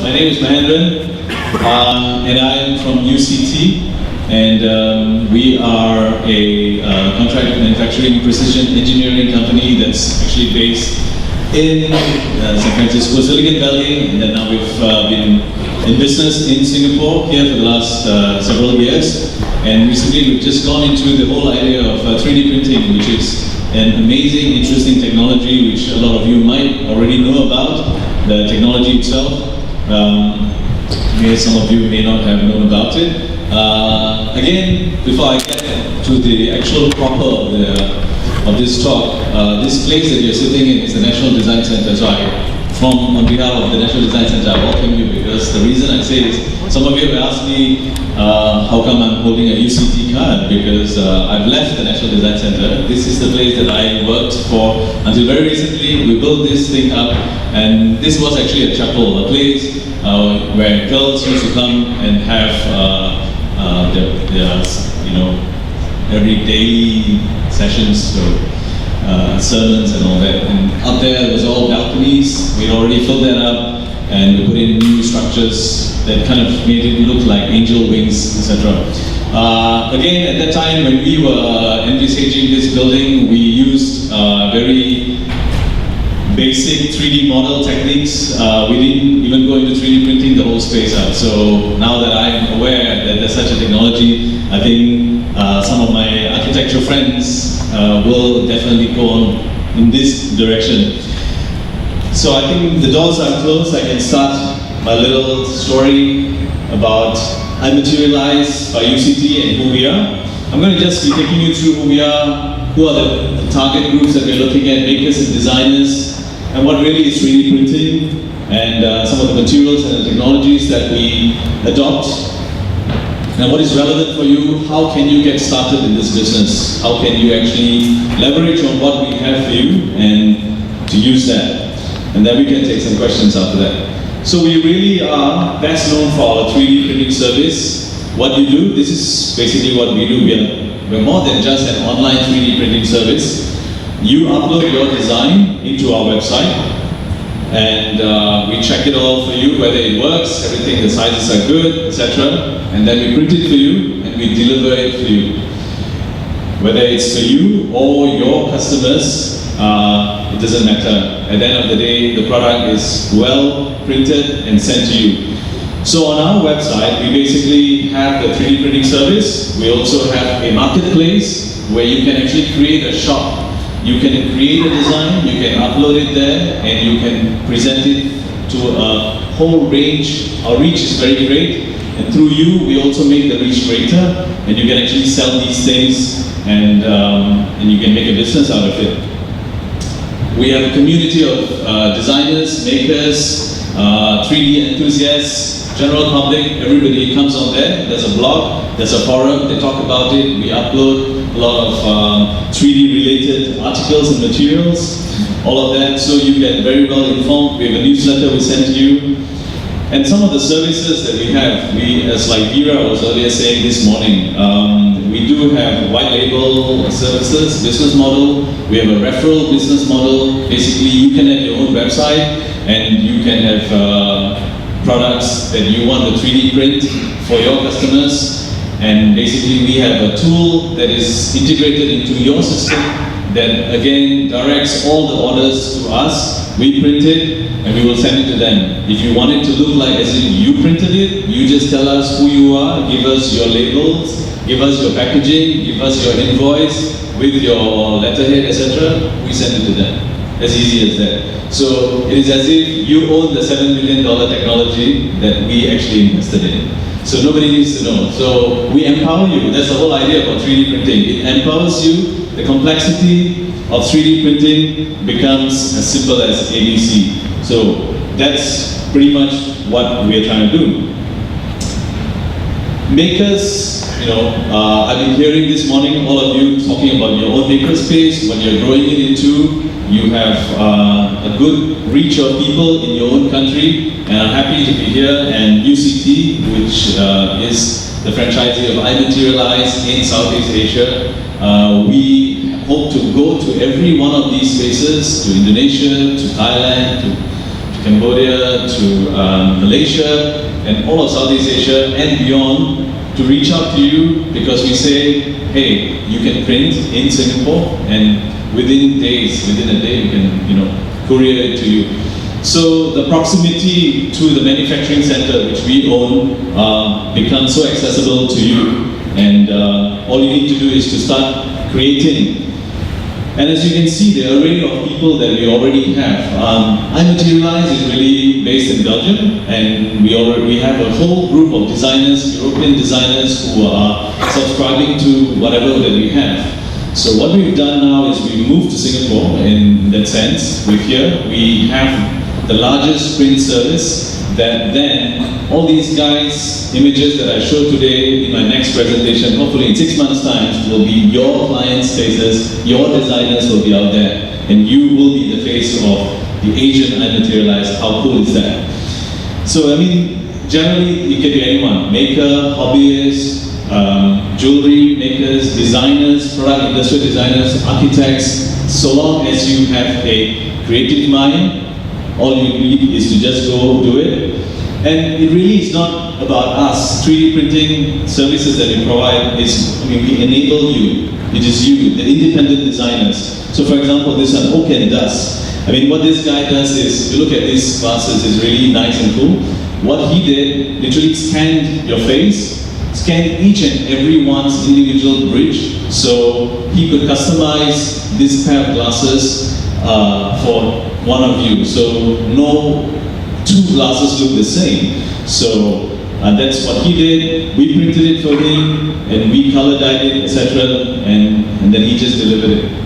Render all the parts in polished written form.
My name is Mahendran, and I am from UCT, and we are a contract manufacturing precision engineering company that's actually based in San Francisco, Silicon Valley, and then now we've been in business in Singapore here for the last several years, and recently we've just gone into the whole idea of 3D printing, which is an amazing, interesting technology which a lot of you might already know about, the technology itself. Some of you may not have known about it. Again, before I get to the actual proper of this talk, this place that you're sitting in is the National Design Center. So on behalf of the National Design Center, I welcome you, because the reason I say is, some of you have asked me how come I'm holding a UCT card, because I've left the National Design Center. This is the place that I worked for until very recently. We built this thing up, and this was actually a chapel, a place where girls used to come and have their every daily sessions, so sermons and all that. And up there was all balconies. We already filled that up, and we put in new structures that kind of made it look like angel wings, etc. Again, at that time when we were envisaging this building, we used very basic 3D model techniques. We didn't even go into 3D printing the whole space out. So now that I'm aware that there's such a technology, I think some of my architecture friends will definitely go on in this direction. So I think the doors are closed. I can start my little story about i.materialise by UCT and who we are. I'm going to just be taking you through who we are, who are the target groups that we're looking at, makers and designers, and what really is 3D printing, and some of the materials and the technologies that we adopt, and what is relevant for you. How can you get started in this business? How can you actually leverage on what we have for you and to use that? And then we can take some questions after that. So we really are best known for our 3D printing service. What you do, this is basically what we do. We're more than just an online 3D printing service. You upload your design into our website, and we check it all for you, whether it works, everything, the sizes are good, etc. And then we print it for you, and we deliver it for you. Whether it's for you or your customers, it doesn't matter. At the end of the day, the product is well printed and sent to you. So on our website, we basically have the 3D printing service. We also have a marketplace where you can actually create a shop. You can create a design, you can upload it there, and you can present it to a whole range. Our reach is very great, and through you, we also make the reach greater, and you can actually sell these things, and you can make a business out of it. We have a community of designers, makers, 3D enthusiasts, general public. Everybody comes on there. There's a blog, there's a forum, they talk about it. We upload a lot of 3D related articles and materials, all of that, so you get very well informed. We have a newsletter we send to you. And some of the services that we have, as like Vera was earlier saying this morning, we do have white label services, business model. We have a referral business model. Basically, you can have your own website, and you can have products that you want to 3D print for your customers. And basically, we have a tool that is integrated into your system that again directs all the orders to us. We print it and we will send it to them. If you want it to look like as if you printed it, you just tell us who you are, give us your labels, give us your packaging, give us your invoice with your letterhead, etc. We send it to them. As easy as that. So it is as if you own the $7 million technology that we actually invested in. So nobody needs to know. So we empower you. That's the whole idea about 3D printing. It empowers you. The complexity of 3D printing becomes as simple as ABC. So that's pretty much what we're trying to do. Makers, I've been hearing this morning all of you talking about your own makerspace, what you're growing it into. You have a good reach of people in your own country, and I'm happy to be here. And UCT, which is the franchisee of i.materialise in Southeast Asia, we hope to go to every one of these spaces, to Indonesia, to Thailand, to Cambodia, to Malaysia, and all of Southeast Asia and beyond to reach out to you, because we say, hey, you can print in Singapore, and within a day, we can, courier it to you. So the proximity to the manufacturing center, which we own, becomes so accessible to you, and all you need to do is to start creating. And as you can see, the array of people that we already have. i.materialise is really based in Belgium, and we have a whole group of designers, European designers, who are subscribing to whatever that we have. So what we've done now is we moved to Singapore in that sense. We have the largest print service that then all these guys' images that I showed today in my next presentation, hopefully in 6 months' time, will be your clients' faces, your designers will be out there, and you will be the face of the Asian i.materialise. How cool is that? So, I mean, generally, it can be anyone, maker, hobbyist, jewelry makers, designers, product industrial designers, architects. So long as you have a creative mind, all you need is to just go do it. And it really is not about us. 3D printing services that we provide we enable you. It is you, the independent designers. So for example, this one, Oken does. What this guy does is, you look at these glasses, it's really nice and cool. What he did, literally scanned your face, scanned each and every one's individual bridge, so he could customize this pair of glasses for one of you. So no two glasses look the same. So that's what he did. We printed it for him, and we color dyed it, etc. And then he just delivered it.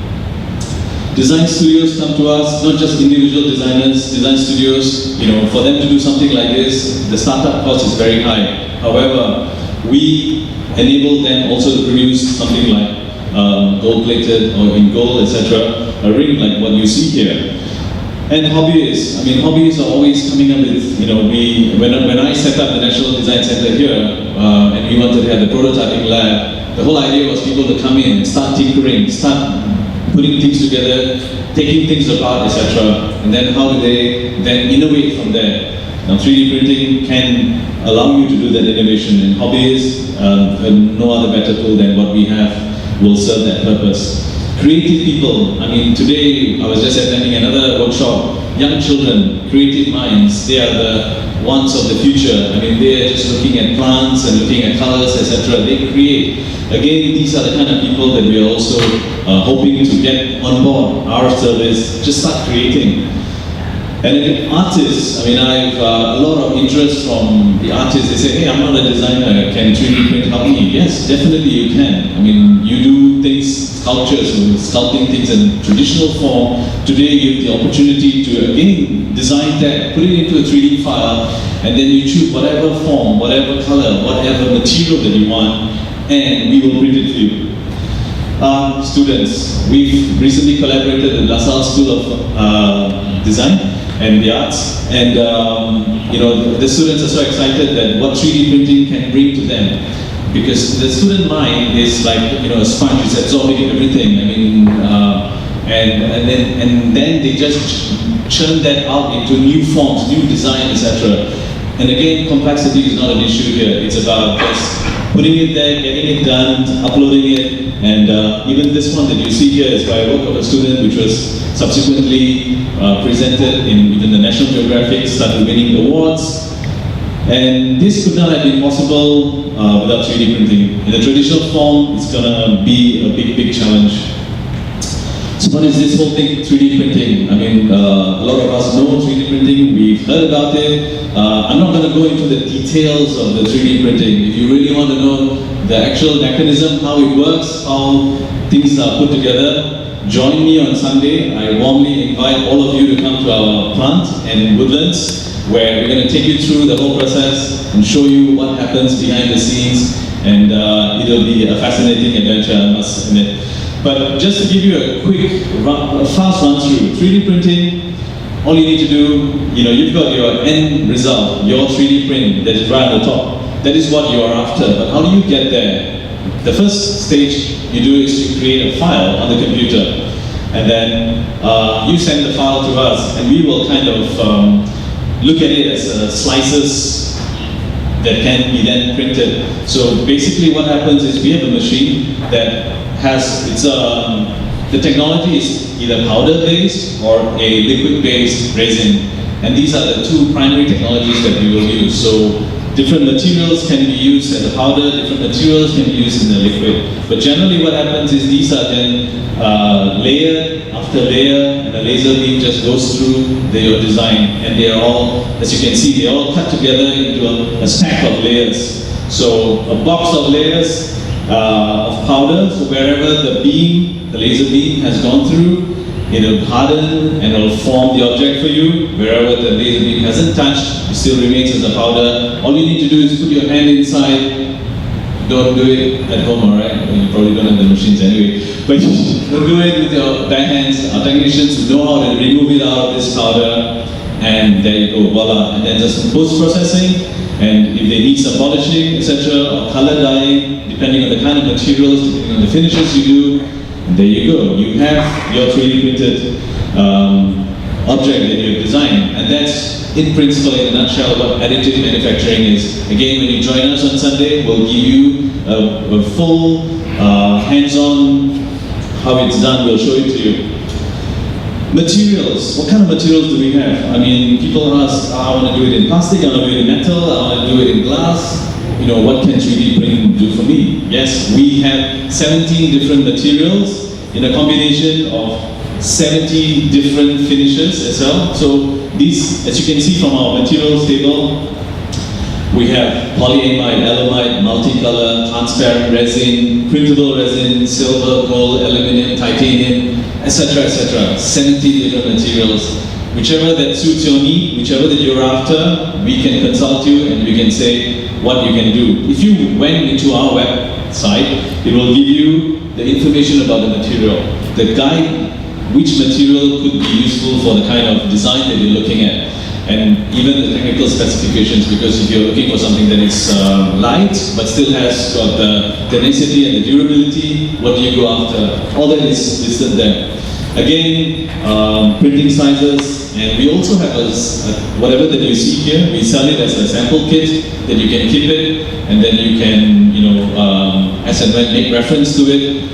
Design studios come to us, not just individual designers, design studios, for them to do something like this, the startup cost is very high. However, we enable them also to produce something like gold-plated or in gold, etc., a ring like what you see here. And hobbyists, hobbyists are always coming up with, when I set up the National Design Center here, and we wanted to have the prototyping lab, the whole idea was people to come in, start tinkering, start putting things together, taking things apart, etc. And then how do they then innovate from there? Now 3D printing can allow you to do that innovation, and hobbyists, no other better tool than what we have will serve that purpose. Creative people, today I was just attending another workshop. Young children, creative minds, they are the ones of the future. They are just looking at plants and looking at colors, etc. They create. Again, these are the kind of people that we are also hoping to get on board our service, just start creating. And then artists, I've a lot of interest from the artists. They say, hey, I'm not a designer, can 3D print help me? Yes, definitely you can. You do things, sculptures, sculpting things in traditional form. Today you have the opportunity to, again, design that, put it into a 3D file, and then you choose whatever form, whatever color, whatever material that you want, and we will print it for you. Students, we've recently collaborated with La Salle School of Design and the Arts, and the students are so excited that what 3D printing can bring to them, because the student mind is like a sponge, it's absorbing everything. And then they just churn that out into new forms, new design, etc. And again, complexity is not an issue here. It's about just putting it there, getting it done, uploading it, and even this one that you see here is by a work of a student which was subsequently presented in even the National Geographic, started winning awards. And this could not have been possible without 3D printing. In the traditional form, it's gonna be a big challenge. So what is this whole thing, 3D printing? A lot of us know 3D printing, we've heard about it. I'm not going to go into the details of the 3D printing. If you really want to know the actual mechanism, how it works, how things are put together, join me on Sunday. I warmly invite all of you to come to our plant in Woodlands, where we're going to take you through the whole process and show you what happens behind the scenes, and it'll be a fascinating adventure, I must admit. But just to give you a quick, fast run through, 3D printing, all you need to do, you've got your end result, your 3D print that is right on the top. That is what you are after, but how do you get there? The first stage you do is to create a file on the computer, and then you send the file to us, and we will kind of look at it as slices that can be then printed. So basically what happens is we have a machine that has, the technology is either powder-based or a liquid-based resin. And these are the two primary technologies that we will use. So different materials can be used as a powder, different materials can be used in the liquid. But generally what happens is these are then layered after layer, and the laser beam just goes through your design. And they are all, as you can see, they are all cut together into a stack of layers. So a box of layers of powder, so wherever the beam, the laser beam has gone through, it will harden and it will form the object for you. Wherever the laser beam hasn't touched, it still remains as a powder. All you need to do is put your hand inside. Don't do it at home, alright? You probably don't have the machines anyway. But don't do it with your bare hands. Our technicians who know how to remove it out of this powder, and there you go, voila. And then just post-processing, and if they need some polishing, etc., or color dyeing, depending on the kind of materials, depending on the finishes you do, there you go. You have your 3D printed object that you've designed. And that's, in principle, in a nutshell, what additive manufacturing is. Again, when you join us on Sunday, we'll give you a full, hands-on, how it's done, we'll show it to you. Materials. What kind of materials do we have? I mean, people ask, I want to do it in plastic, I want to do it in metal, I want to do it in glass. You know, what can 3D printing do for me? Yes, we have 17 different materials in a combination of 70 different finishes as well. So these, as you can see from our materials table, we have polyamide, alumide, multicolor, transparent resin, printable resin, silver, gold, aluminum, titanium, etc., etc. 70 different materials. Whichever that suits your need, whichever that you're after, we can consult you and we can say what you can do. If you went into our website, it will give you the information about the material, the guide, which material could be useful for the kind of design that you're looking at, and even the technical specifications, because if you're looking for something that is light but still has got the tenacity and the durability, what do you go after? All that is listed there. Again, printing sizes, and we also have whatever that you see here, we sell it as a sample kit that you can keep it, and then you can, as and when make reference to it.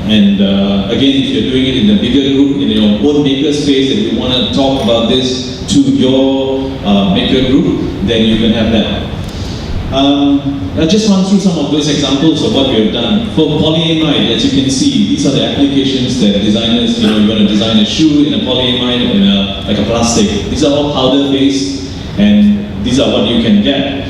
And again, if you're doing it in a bigger group, in your own maker space, and you want to talk about this to your maker group, then you can have that. I just run through some of those examples of what we have done. For polyamide, as you can see, these are the applications that designers, you're going to design a shoe in a polyamide, like a plastic. These are all powder-based, and these are what you can get.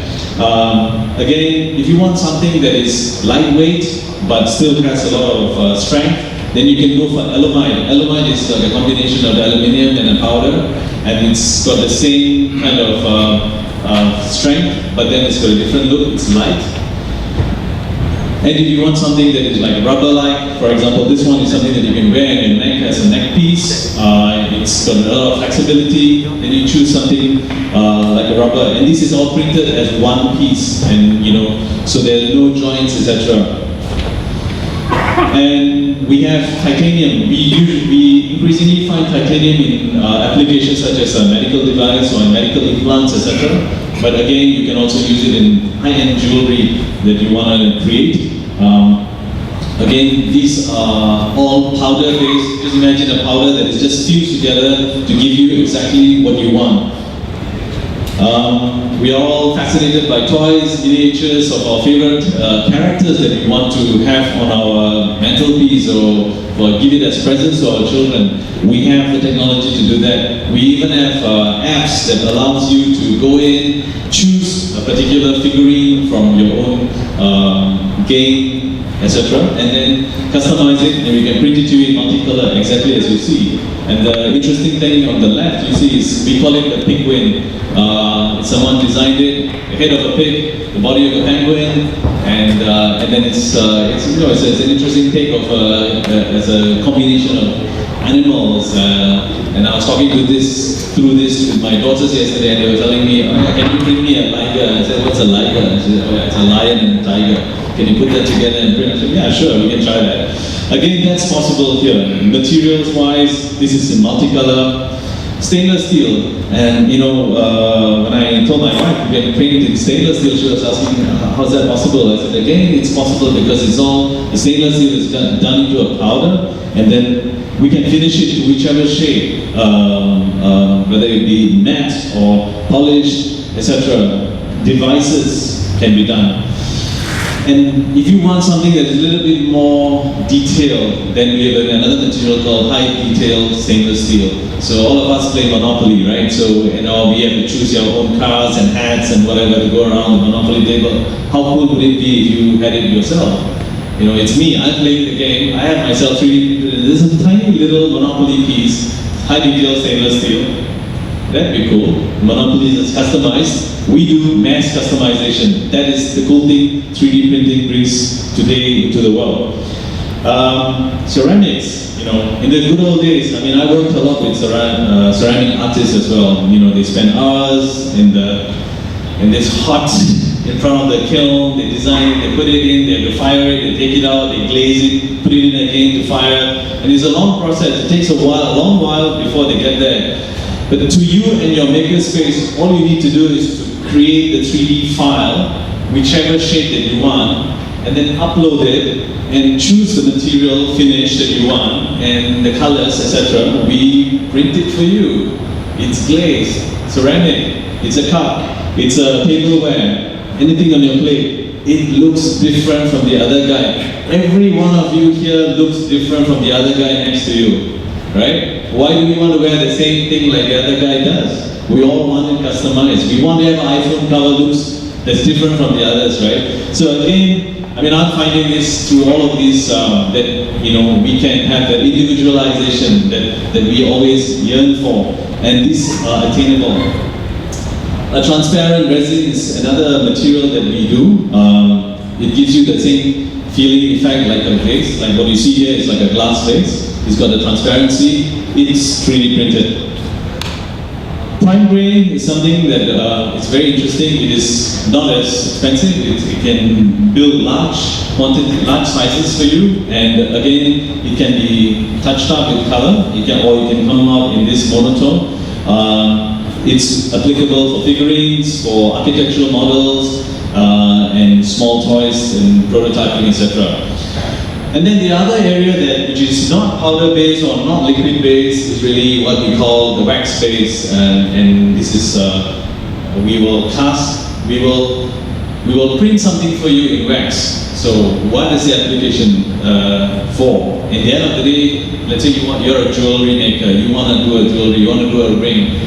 Again, if you want something that is lightweight, but still has a lot of strength, then you can go for alumide. Alumide is like a combination of the aluminum and a powder, and it's got the same kind of strength, but then it's got a different look, it's light. And if you want something that is like rubber-like, for example, this one is something that you can wear in your neck as a neck piece. It's got a lot of flexibility, then you choose something like a rubber. And this is all printed as one piece, and so there are no joints, etc. And we have titanium. We increasingly find titanium in applications such as a medical device or in medical implants, etc. But again, you can also use it in high-end jewelry that you want to create. Again, these are all powder-based. Just imagine a powder that is just fused together to give you exactly what you want. We are all fascinated by toys, miniatures of our favorite characters that we want to have on our mantelpiece or give it as presents to our children. We have the technology to do that. We even have apps that allows you to go in, choose a particular figurine from your own game, etc., and then customize it, and we can print it to you in multicolor, exactly as you see. And the interesting thing on the left, you see, is we call it the penguin. Someone designed it, the head of a pig, the body of a penguin, and then it's an interesting take of as a combination of animals. And I was talking through this with my daughters yesterday, and they were telling me, can you bring me a liger? I said, what's a liger? She said, oh yeah, it's a lion and a tiger. Can you put that together and print? I said, yeah, sure, we can try that. Again, that's possible here. Materials-wise, this is in multicolor. stainless steel. And when I told my wife we can paint in stainless steel, she was asking, how's that possible? I said, again, it's possible because the stainless steel is done into a powder, and then we can finish it to whichever shade, whether it be matte or polished, etc. Devices can be done. And if you want something that is a little bit more detailed, then we have another material called high detail stainless steel. So all of us play Monopoly, right? So we have to choose your own cards and hats and whatever to go around the Monopoly table. How cool would it be if you had it yourself? It's me, I'm playing the game, I have myself 3D printed. This is a tiny little Monopoly piece, high detail stainless steel. That'd be cool. Monopoly is customized. We do mass customization. That is the cool thing 3D printing brings today into the world. Ceramics, in the good old days, I worked a lot with ceramic artists as well. They spend hours in this hot, in front of the kiln, they design it, they put it in, they have to fire it, they take it out, they glaze it, put it in again to fire. And it's a long process. It takes a long while before they get there. But to you and your makerspace, all you need to do is to create the 3D file, whichever shape that you want, and then upload it and choose the material finish that you want and the colors, etc. We print it for you. It's glazed, ceramic, it's a cup, it's a tableware, anything on your plate. It looks different from the other guy. Every one of you here looks different from the other guy next to you, right? Why do we want to wear the same thing like the other guy does? We all want it customized. We want to have iPhone cover looks that's different from the others, right? So again, I'm finding this through all of these that we can have that individualization that we always yearn for, and these are attainable. A transparent resin is another material that we do. It gives you the same feeling effect like a vase. Like what you see here is like a glass vase. It's got the transparency. It's 3D printed. Prime grain is something that is very interesting. It is not as expensive. It can build large sizes for you, and again, it can be touched up with color. Or it can come out in this monotone. It's applicable for figurines, for architectural models, and small toys and prototyping, etc. And then the other area which is not powder-based or not liquid-based is really what we call the wax-based, and this is we will print something for you in wax. So what is the application for? In the end of the day, let's say you're a jewelry maker, you want to do a jewelry, you want to do a ring,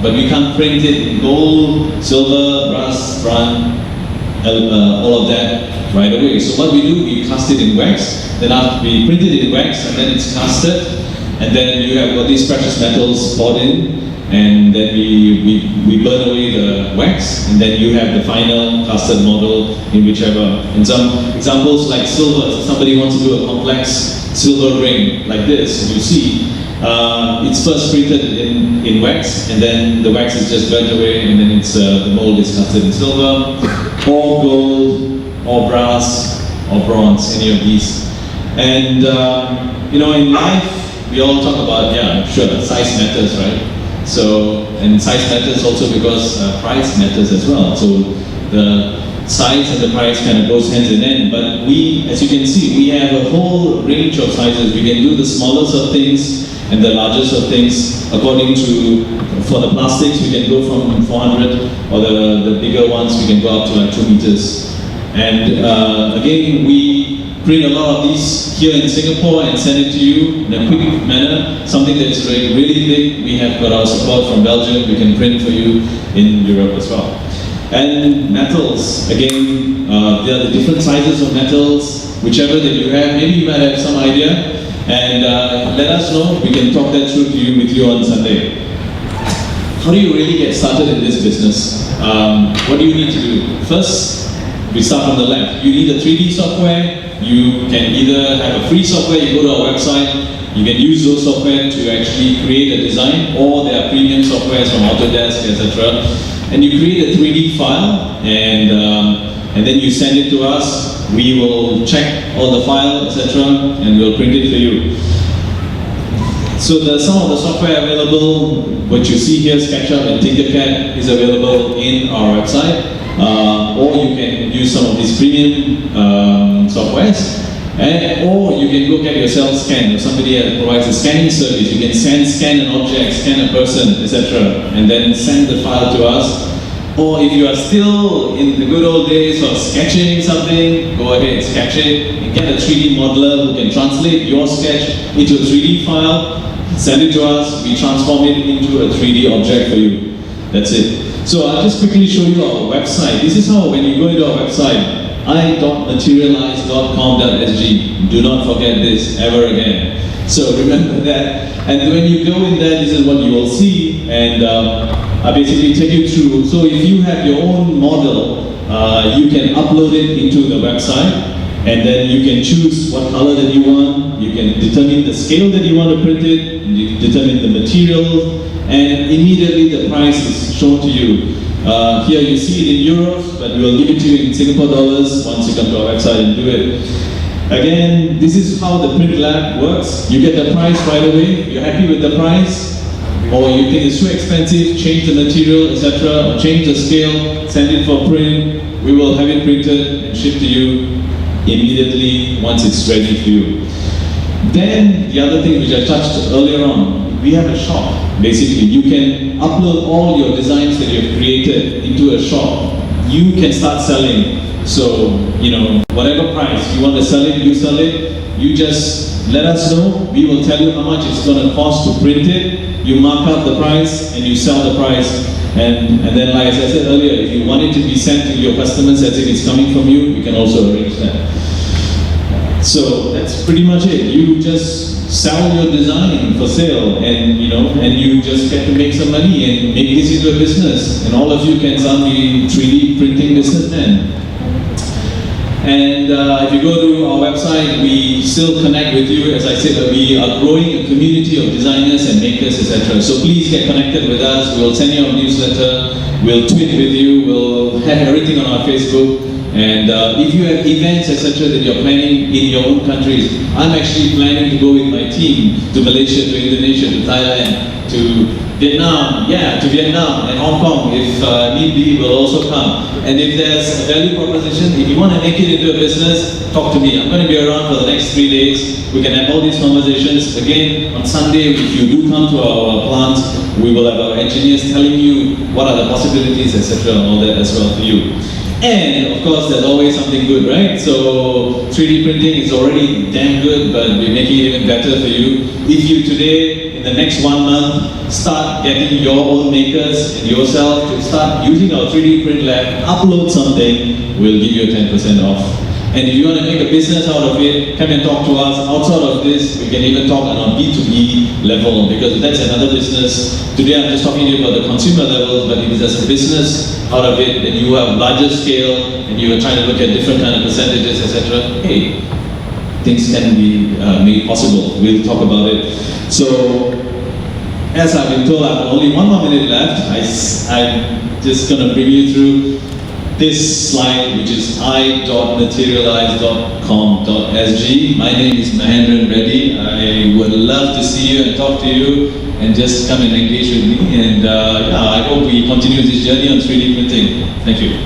but we can't print it in gold, silver, brass, bronze, all of that right away. So what we do, we cast it in wax, then after we print it in wax, and then it's casted, and then you have got these precious metals poured in, and then we burn away the wax, and then you have the final casted model in whichever. And some examples like silver, so somebody wants to do a complex silver ring like this, you see, it's first printed in wax, and then the wax is just burnt away, and then the mold is casted in silver, or gold, or brass, or bronze, any of these. And in life, we all talk about, size matters, right? So, and size matters also because price matters as well. So the size and the price kind of goes hand in hand. But as you can see, we have a whole range of sizes. We can do the smallest of things and the largest of things according to, for the plastics, we can go from 400, or the bigger ones, we can go up to like 2 meters. And again, we print a lot of these here in Singapore and send it to you in a quick manner. Something that's really big, we have got our support from Belgium, we can print for you in Europe as well. And metals, again, there are the different sizes of metals, whichever that you have. Maybe you might have some idea, and let us know, we can talk that through with you on Sunday. How do you really get started in this business? What do you need to do? First, we start from the left. You need a 3D software. You can either have a free software, you go to our website, you can use those software to actually create a design, or there are premium softwares from Autodesk, etc. And you create a 3D file, and then you send it to us. We will check all the file, etc., and we'll print it for you. So some of the software available, what you see here, SketchUp and Tinkercad, is available in our website. Or you can use some of these premium softwares. Or you can go get yourself scanned, or somebody provides a scanning service. You can scan an object, scan a person, etc. and then send the file to us. Or if you are still in the good old days of sketching something, go ahead, sketch it, and get a 3D modeler who can translate your sketch into a 3D file, send it to us, we transform it into a 3D object for you. That's it. So I'll just quickly show you our website. This is how, when you go into our website, i.materialise.com.sg. Do not forget this ever again. So remember that. And when you go in there, this is what you will see. And I basically take you through. So if you have your own model, you can upload it into the website. And then you can choose what color that you want. You can determine the scale that you want to print it. You determine the material. And immediately the price is shown to you. Here you see it in euros, but we will give it to you in Singapore dollars once you come to our website and do it. Again, this is how the print lab works. You get the price right away. You're happy with the price, or you think it's too expensive, change the material, etc., or change the scale, send it for print. We will have it printed and shipped to you immediately once it's ready for you. Then the other thing which I touched earlier on, we have a shop. Basically, you can upload all your designs that you've created into a shop. You can start selling. So, whatever price you want to sell it, you sell it. You just let us know. We will tell you how much it's going to cost to print it. You mark up the price and you sell the price. And then, like I said earlier, if you want it to be sent to your customers as if it's coming from you, you can also arrange that. So that's pretty much it. You just sell your design for sale, and you just get to make some money and make this into a business. And all of you can suddenly be 3D printing businessmen. And if you go to our website, we still connect with you. As I said, we are growing a community of designers and makers, etc. So please get connected with us. We'll send you a newsletter. We'll tweet with you. We'll have everything on our Facebook. And if you have events, etc., that you're planning in your own countries, I'm actually planning to go with my team to Malaysia, to Indonesia, to Thailand, to Vietnam, and Hong Kong. If need be, we'll also come. And if there's a value proposition, if you want to make it into a business, talk to me. I'm going to be around for the next 3 days. We can have all these conversations. Again, on Sunday, if you do come to our plant, we will have our engineers telling you what are the possibilities, etc., and all that as well for you. And of course, there's always something good, right? So 3D printing is already damn good, but we're making it even better for you. If you today, in the next 1 month, start getting your own makers and yourself to start using our 3D print lab, upload something, we'll give you a 10% off. And if you want to make a business out of it, come and talk to us. Outside of this, we can even talk on a B2B level, because that's another business. Today I'm just talking to you about the consumer level, but if there's a business out of it, then you have larger scale, and you are trying to look at different kind of percentages, etc. Hey, things can be made possible. We'll talk about it. So, as I've been told, I have only 1 more minute left. I'm just going to bring you through this slide, which is i.materialise.com.sg. My name is Mahendran Reddy. I would love to see you and talk to you and just come and engage with me. And I hope we continue this journey on 3D printing. Thank you.